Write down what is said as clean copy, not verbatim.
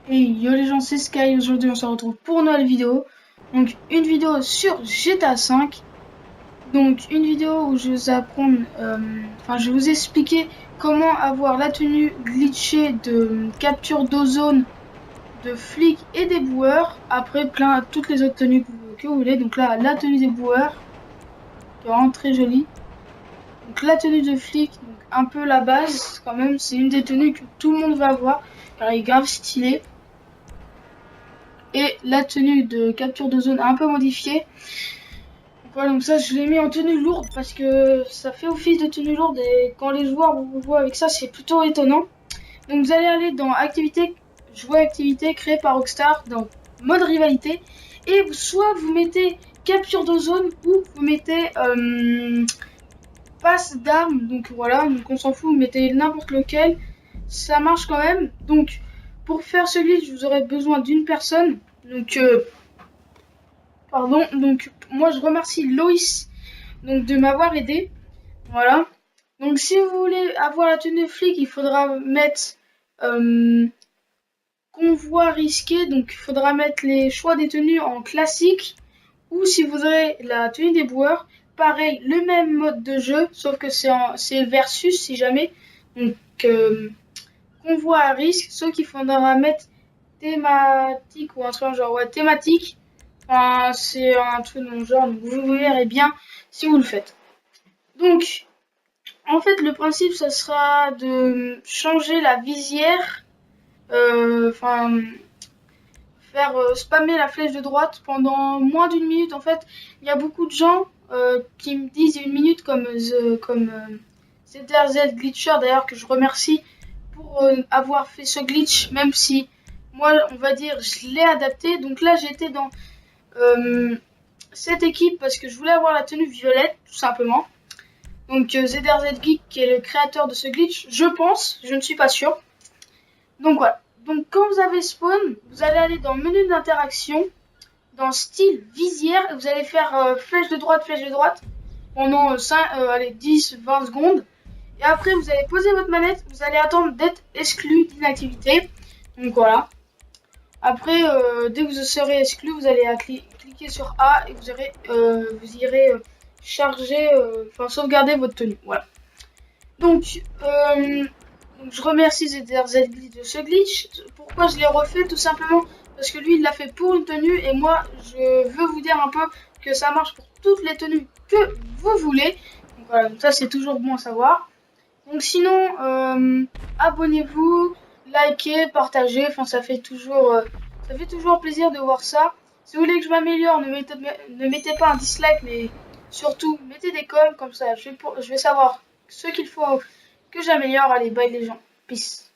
Et yo les gens, c'est Sky. Aujourd'hui, on se retrouve pour une nouvelle vidéo. Donc, une vidéo sur GTA V. Donc, une vidéo où je vais vous apprendre, je vais vous expliquer comment avoir la tenue glitchée de capture d'ozone, de flics et des boueurs. Après, toutes les autres tenues que vous voulez. Donc là, la tenue des boueurs, qui est vraiment très jolie. Donc, la tenue de flic, donc un peu la base quand même. C'est une des tenues que tout le monde va avoir, car elle est grave stylée. Et la tenue de capture de zone un peu modifiée. Donc voilà, donc ça je l'ai mis en tenue lourde parce que ça fait office de tenue lourde et quand les joueurs vous voient avec ça c'est plutôt étonnant. Donc vous allez aller dans activité, jouer activité créée par Rockstar dans mode rivalité et soit vous mettez capture de zone ou vous mettez passe d'armes. Donc voilà, donc on s'en fout, vous mettez n'importe lequel, ça marche quand même. Donc pour faire ce glitch vous aurez besoin d'une personne. Donc pardon, donc moi je remercie Loïs donc de m'avoir aidé. Voilà. Donc si vous voulez avoir la tenue flic, il faudra mettre euh, convoi risqué, donc il faudra mettre les choix des tenues en classique. Ou si vous avez la tenue des boueurs, pareil, le même mode de jeu, sauf que c'est versus si jamais. Donc convoi à risque, sauf qu'il faudra mettre thématique ou un truc genre ouais, thématique. Enfin, c'est un truc dans le genre, donc vous verrez bien si vous le faites. Donc, en fait, le principe, ça sera de changer la visière, enfin, faire spammer la flèche de droite pendant moins d'une minute. En fait, il y a beaucoup de gens qui me disent une minute comme ZRZ Glitcher, d'ailleurs, que je remercie pour avoir fait ce glitch, même si moi, on va dire, je l'ai adapté. Donc là, j'étais dans cette équipe parce que je voulais avoir la tenue violette, tout simplement. Donc ZRZ Geek qui est le créateur de ce glitch, je pense, je ne suis pas sûr. Donc voilà. Donc quand vous avez spawn, vous allez aller dans menu d'interaction, dans style visière, et vous allez faire flèche de droite pendant 10-20 secondes. Et après vous allez poser votre manette, vous allez attendre d'être exclu d'inactivité. Donc voilà. Après, dès que vous serez exclu, vous allez cliquer sur A et vous irez charger, sauvegarder votre tenue. Voilà. Donc, je remercie ZRZ Glitch de ce glitch. Pourquoi je l'ai refait? Tout simplement parce que lui, il l'a fait pour une tenue et moi, je veux vous dire un peu que ça marche pour toutes les tenues que vous voulez. Donc voilà, donc ça c'est toujours bon à savoir. Donc sinon, abonnez-vous, likez, partagez. Enfin, ça fait toujours plaisir de voir ça. Si vous voulez que je m'améliore, ne mettez pas un dislike, mais surtout mettez des coms comme ça. Je vais savoir ce qu'il faut que j'améliore. Allez, bye les gens. Peace.